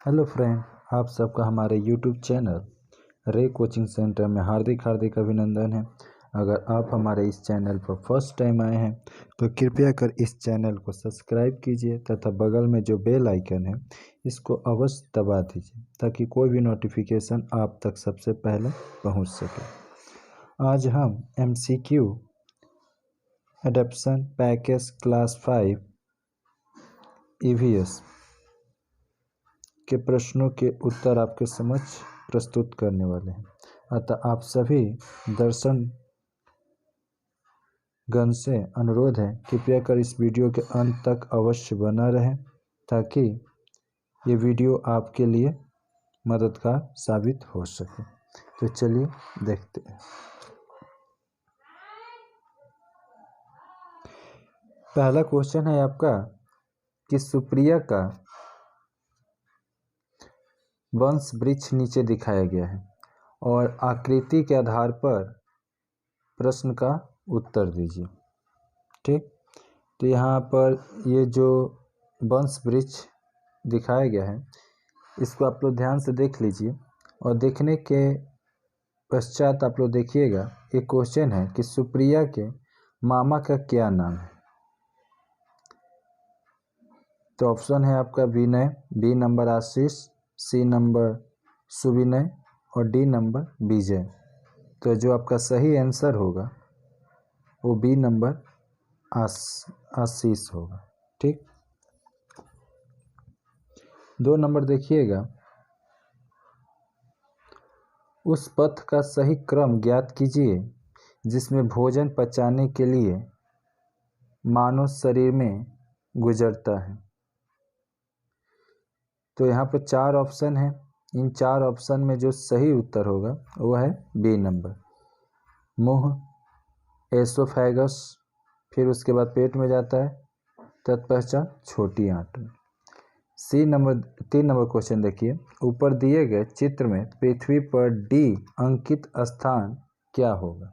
Hello friend, आप सबका हमारे यूट्यूब चैनल रे कोचिंग सेंटर में हार्दिक हार्दिक अभिनंदन है। अगर आप हमारे इस चैनल पर फर्स्ट टाइम आए हैं तो कृपया कर इस चैनल को सब्सक्राइब कीजिए तथा बगल में जो बेल आइकन है इसको अवश्य दबा दीजिए ताकि कोई भी नोटिफिकेशन आप तक सबसे पहले पहुंच सके। आज हम MCQ adaption package class 5 EVS के प्रश्नों के उत्तर आपके समक्ष प्रस्तुत करने वाले हैं। अतः आप सभी दर्शन गण से अनुरोध है, कृपया कर इस वीडियो के अंत तक अवश्य बना रहें ताकि ये वीडियो आपके लिए मददगार साबित हो सके। तो चलिए देखते हैं। पहला क्वेश्चन है आपका कि सुप्रिया का वंश वृक्ष नीचे दिखाया गया है और आकृति के आधार पर प्रश्न का उत्तर दीजिए। ठीक, तो यहाँ पर ये जो वंश वृक्ष दिखाया गया है इसको आप लोग ध्यान से देख लीजिए और देखने के पश्चात आप लोग देखिएगा एक क्वेश्चन है कि सुप्रिया के मामा का क्या नाम है। तो ऑप्शन है आपका विनय, बी नंबर आशीष, सी नंबर सुविनय और डी नंबर विजय। तो जो आपका सही आंसर होगा वो बी नंबर आशीष होगा। ठीक, 2 नंबर देखिएगा, उस पथ का सही क्रम ज्ञात कीजिए जिसमें भोजन पचाने के लिए मानव शरीर में गुजरता है। तो यहाँ पर 4 ऑप्शन है, इन 4 ऑप्शन में जो सही उत्तर होगा वो है बी नंबर, मुंह, एसोफेगस, फिर उसके बाद पेट में जाता है, तत्पश्चात छोटी आंत। सी नंबर 3 नंबर क्वेश्चन देखिए, ऊपर दिए गए चित्र में पृथ्वी पर डी अंकित स्थान क्या होगा।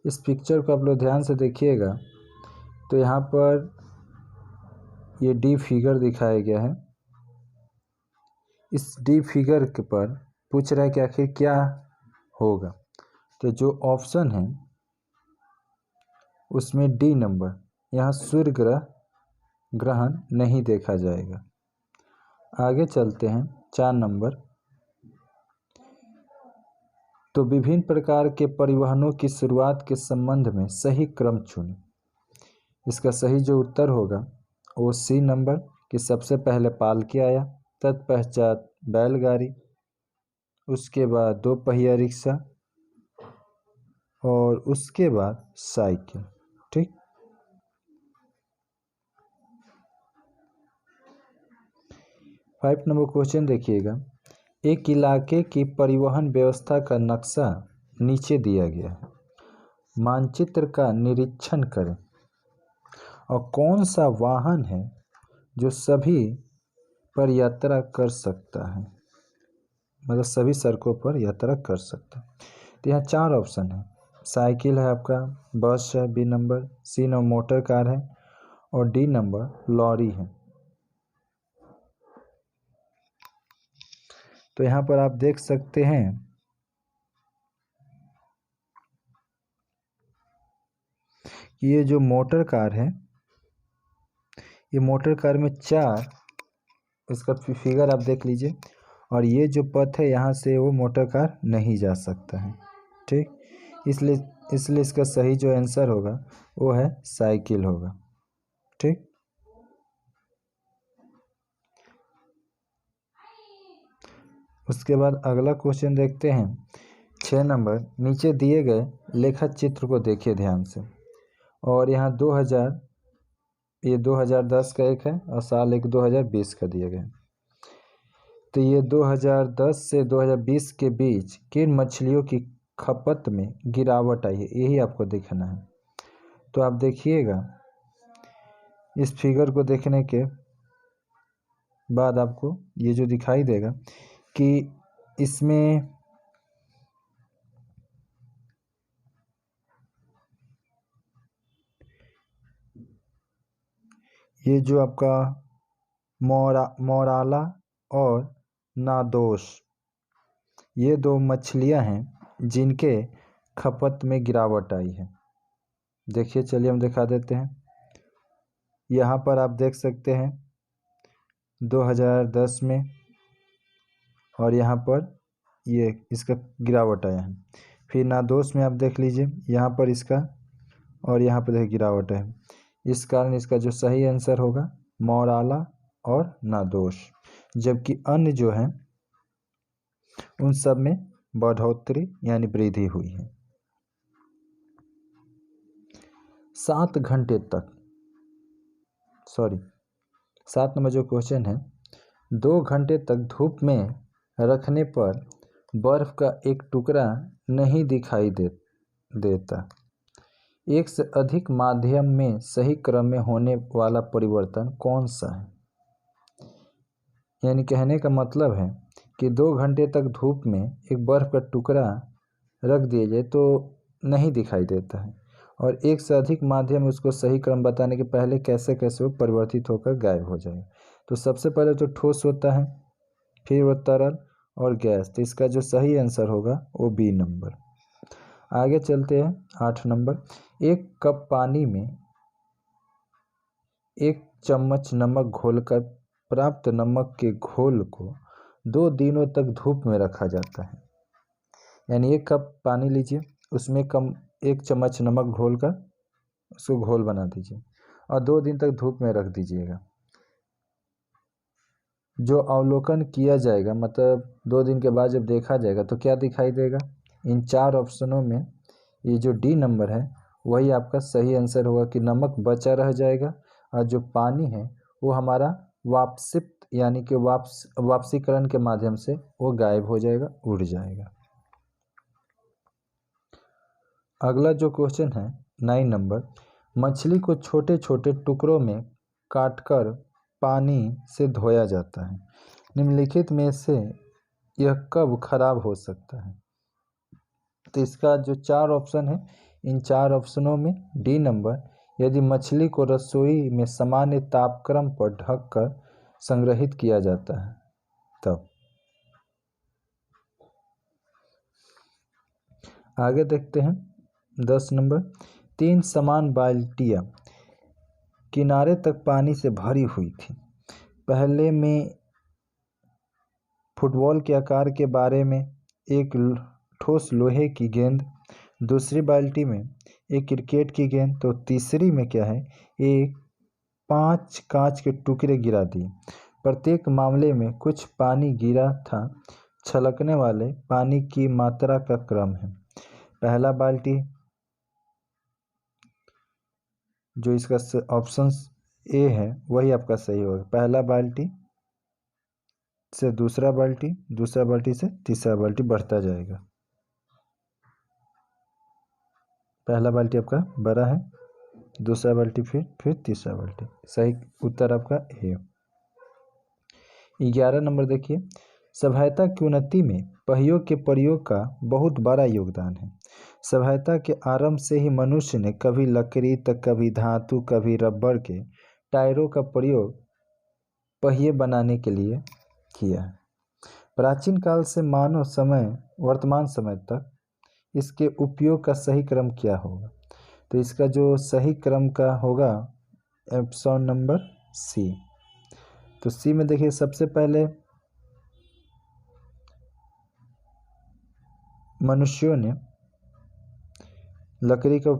इस पिक्चर को आप लोग ध्यान से देखिएगा तो यहाँ पर ये डी फिगर दिखाया गया है। इस डी फिगर के पर पूछ रहा है कि आखिर क्या होगा। तो जो ऑप्शन है उसमें डी नंबर, यहाँ सूर्य ग्रहण नहीं देखा जाएगा। आगे चलते हैं 4 नंबर, तो विभिन्न प्रकार के परिवहनों की शुरुआत के संबंध में सही क्रम चुनें। इसका सही जो उत्तर होगा वो सी नंबर कि सबसे पहले पालकी आया, तत्पश्चात बैलगाड़ी, उसके बाद 2 पहिया रिक्शा और उसके बाद साइकिल। ठीक, 5 नंबर क्वेश्चन देखिएगा, एक इलाके की परिवहन व्यवस्था का नक्शा नीचे दिया गया है, मानचित्र का निरीक्षण करें और कौन सा वाहन है जो सभी पर यात्रा कर सकता है, मतलब सभी सड़कों पर यात्रा कर सकता है। तो यहाँ 4 ऑप्शन है, साइकिल है आपका, बस है B number, C number motor car है और डी नंबर लॉरी है। तो यहाँ पर आप देख सकते हैं कि ये जो मोटर कार है, ये मोटर कार में 4, इसका फिगर आप देख लीजिए, और ये जो पथ है यहाँ से वो मोटर कार नहीं जा सकता है। ठीक, इसलिए इसका सही जो आंसर होगा वो है साइकिल होगा। ठीक, उसके बाद अगला क्वेश्चन देखते हैं 6 नंबर, नीचे दिए गए लेखा चित्र को देखिए ध्यान से और यहाँ 2010 का एक है और साल एक 2020 का दिया गया। तो ये 2010 से 2020 के बीच किन मछलियों की खपत में गिरावट आई है, यही आपको देखना है। तो आप देखिएगा इस फिगर को देखने के बाद आपको ये जो दिखाई देगा कि इसमें ये जो आपका मौराला और नादोस, ये दो मछलियां हैं जिनके खपत में गिरावट आई है। देखिए, चलिए हम दिखा देते हैं। यहाँ पर आप देख सकते हैं 2010 में, और यहाँ पर ये इसका गिरावट आया है। फिर नादोस में आप देख लीजिए, यहाँ पर इसका और यहाँ पर देखिए गिरावट है। इस कारण इसका जो सही आंसर होगा मौराला और नादोस, जबकि अन्य जो है उन सब में बढ़ोतरी यानी वृद्धि हुई है। 7 घंटे तक 7 नंबर जो क्वेश्चन है, 2 घंटे तक धूप में रखने पर बर्फ का एक टुकड़ा नहीं दिखाई देता। एक से अधिक माध्यम में सही क्रम में होने वाला परिवर्तन कौन सा है? यानी कहने का मतलब है कि 2 घंटे तक धूप में एक बर्फ का टुकड़ा रख दिया जाए तो नहीं दिखाई देता है, और एक से अधिक माध्यम में उसको सही क्रम बताने के पहले कैसे कैसे वो परिवर्तित होकर गायब हो जाएगा। तो सबसे पहले तो ठोस होता है, फिर वो तरल और गैस। तो इसका जो सही आंसर होगा वो बी नंबर। आगे चलते हैं 8 नंबर। 1 कप पानी में 1 चम्मच नमक घोलकर प्राप्त नमक के घोल को 2 दिनों तक धूप में रखा जाता है। यानी 1 कप पानी लीजिए, उसमें 1 चम्मच नमक घोलकर उसको घोल बना दीजिए और 2 दिन तक धूप में रख दीजिएगा। जो अवलोकन किया जाएगा, मतलब 2 दिन के बाद जब देखा जाएगा तो क्या दिखाई देगा? इन 4 ऑप्शनों में ये जो डी नंबर है वही आपका सही आंसर होगा कि नमक बचा रह जाएगा और जो पानी है वो हमारा वापसित यानी कि वापसीकरण के माध्यम से वो गायब हो जाएगा, उड़ जाएगा। अगला जो क्वेश्चन है 9 नंबर। मछली को छोटे छोटे टुकड़ों में काटकर पानी से धोया जाता है। निम्नलिखित में से यह कब खराब हो सकता है? तो इसका जो 4 ऑप्शन है, इन 4 ऑप्शनों में डी नंबर, यदि मछली को रसोई में सामान्य तापक्रम पर ढककर संग्रहित किया जाता है तब। आगे देखते हैं 10 नंबर। 3 समान बाल्टियां किनारे तक पानी से भरी हुई थी। पहले में फुटबॉल के आकार के बारे में एक ठोस लोहे की गेंद, दूसरी बाल्टी में एक क्रिकेट की गेंद, तो तीसरी में क्या है, एक 5 कांच के टुकड़े गिरा दिए। प्रत्येक मामले में कुछ पानी गिरा था। छलकने वाले पानी की मात्रा का क्रम है। पहला बाल्टी, जो इसका ऑप्शन ए है वही आपका सही होगा। पहला बाल्टी से दूसरा बाल्टी, दूसरा बाल्टी से तीसरा बाल्टी बढ़ता जाएगा। पहला बाल्टी आपका बड़ा है, दूसरा बाल्टी फिर तीसरा बाल्टी। सही उत्तर आपका ए। 11 नंबर देखिए। सभ्यता की उन्नति में पहियों के प्रयोग का बहुत बड़ा योगदान है। सभ्यता के आरंभ से ही मनुष्य ने कभी लकड़ी तक, कभी धातु, कभी रबर के टायरों का प्रयोग पहिए बनाने के लिए किया है। प्राचीन काल से मानव समय वर्तमान समय तक इसके उपयोग का सही क्रम क्या होगा? तो इसका जो सही क्रम का होगा ऑप्शन नंबर सी। तो सी में देखिए, सबसे पहले मनुष्यों ने लकड़ी का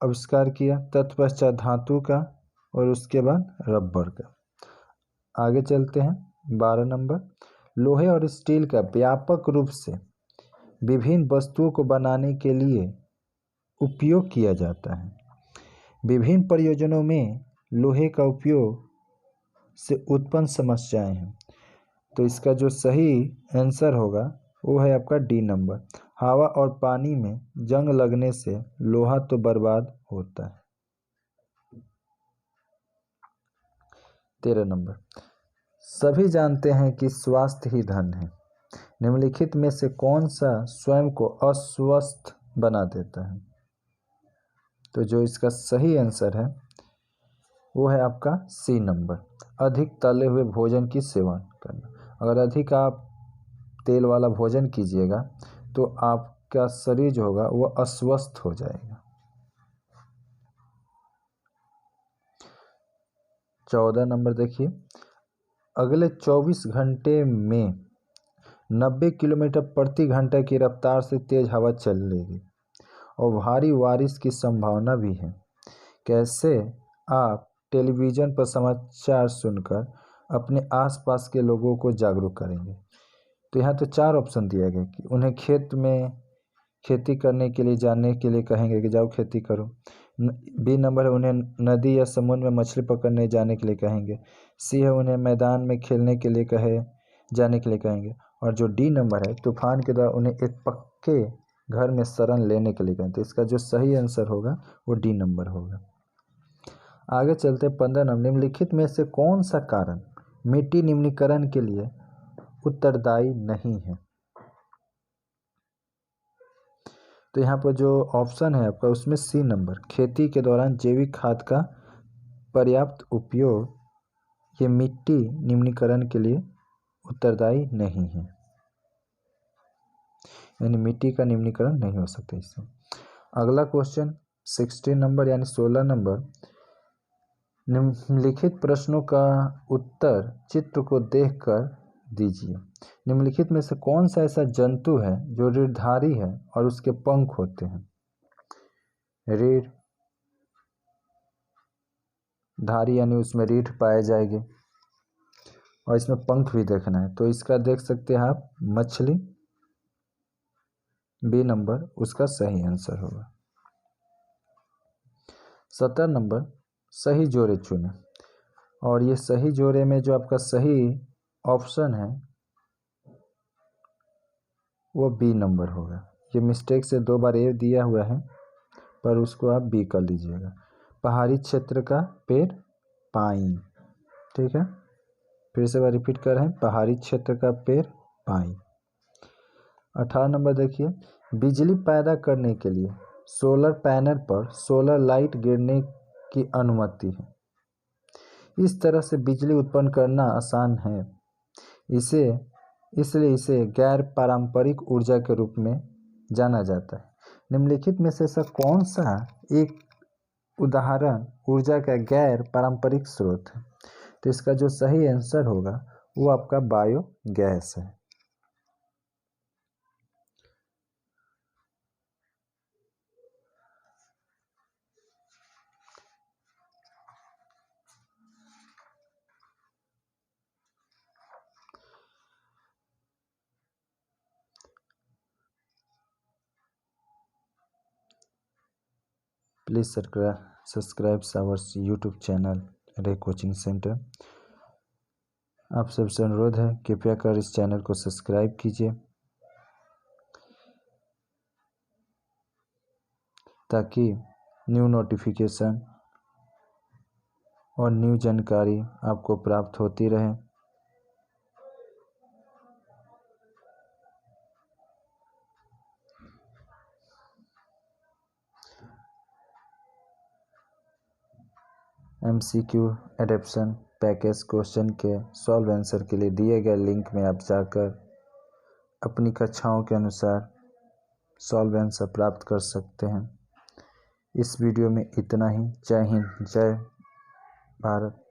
आविष्कार किया, तत्पश्चात धातु का और उसके बाद रबर का। आगे चलते हैं 12 नंबर। लोहे और स्टील का व्यापक रूप से विभिन्न वस्तुओं को बनाने के लिए उपयोग किया जाता है। विभिन्न प्रयोजनों में लोहे का उपयोग से उत्पन्न समस्याएं हैं। तो इसका जो सही आंसर होगा वो है आपका डी नंबर। हवा और पानी में जंग लगने से लोहा तो बर्बाद होता है। 13 नंबर। सभी जानते हैं कि स्वास्थ्य ही धन है। निम्नलिखित में से कौन सा स्वयं को अस्वस्थ बना देता है? तो जो इसका सही आंसर है वो है आपका सी नंबर, अधिक तले हुए भोजन की सेवन करना। अगर अधिक आप तेल वाला भोजन कीजिएगा तो आपका शरीर जो होगा वो अस्वस्थ हो जाएगा। 14 नंबर देखिए, अगले 24 घंटे में 90 किलोमीटर प्रति घंटे की रफ्तार से तेज हवा चलेगी और भारी बारिश की संभावना भी है। कैसे आप टेलीविज़न पर समाचार सुनकर अपने आसपास के लोगों को जागरूक करेंगे? तो यहाँ तो 4 ऑप्शन दिया गया कि उन्हें खेत में खेती करने के लिए जाने के लिए कहेंगे कि जाओ खेती करो। बी नंबर है, उन्हें नदी या समुद्र में मछली पकड़ने जाने के लिए कहेंगे। सी है, उन्हें मैदान में खेलने के लिए जाने के लिए कहेंगे। और जो डी नंबर है, तूफान के दौरान उन्हें एक पक्के घर में शरण लेने के लिए कहेंगे। तो इसका जो सही आंसर होगा वो डी नंबर होगा। आगे चलते 15 नंबर, निम्नलिखित में से कौन सा कारण मिट्टी निम्नीकरण के लिए उत्तरदायी नहीं है? तो यहाँ पर जो ऑप्शन है आपका उसमें सी नंबर, खेती के दौरान जैविक खाद का पर्याप्त उपयोग, ये मिट्टी निम्नीकरण के लिए उत्तरदायी नहीं है, यानी मिट्टी का निम्नीकरण नहीं हो सकता इससे। अगला क्वेश्चन 16 नंबर यानी 16 नंबर, निम्नलिखित प्रश्नों का उत्तर चित्र को देखकर दीजिए। निम्नलिखित में से कौन सा ऐसा जंतु है जो रीढ़धारी है और उसके पंख होते हैं? रीढ़धारी यानी उसमें रीढ़ पाए जाएंगे और इसमें पंख भी देखना है। तो इसका देख सकते हैं आप, मछली, बी नंबर उसका सही आंसर होगा। 17 नंबर, सही जोड़े चुने। और ये सही जोड़े में जो आपका सही ऑप्शन है वो बी नंबर होगा। ये मिस्टेक से 2 बार ए दिया हुआ है पर उसको आप बी कर लीजिएगा। पहाड़ी क्षेत्र का पेड़ पाइन, ठीक है, फिर से बार रिपीट कर रहे हैं, पहाड़ी क्षेत्र का पेड़ पाइन। 18 नंबर देखिए, बिजली पैदा करने के लिए सोलर पैनल पर सोलर लाइट गिरने की अनुमति है। इस तरह से बिजली उत्पन्न करना आसान है, इसलिए इसे गैर पारंपरिक ऊर्जा के रूप में जाना जाता है। निम्नलिखित में से ऐसा कौन सा एक उदाहरण ऊर्जा का गैर पारंपरिक स्रोत है? तो इसका जो सही आंसर होगा वो आपका बायोगैस है। Please subscribe our YouTube channel रे कोचिंग सेंटर। आप सबसे अनुरोध है कृपया कर इस चैनल को सब्सक्राइब कीजिए ताकि न्यू नोटिफिकेशन और न्यू जानकारी आपको प्राप्त होती रहे। MCQ एडेप्शन पैकेज क्वेश्चन के सॉल्व आंसर के लिए दिए गए लिंक में आप जाकर अपनी कक्षाओं के अनुसार सॉल्व आंसर प्राप्त कर सकते हैं। इस वीडियो में इतना ही। जय हिंद, जय भारत।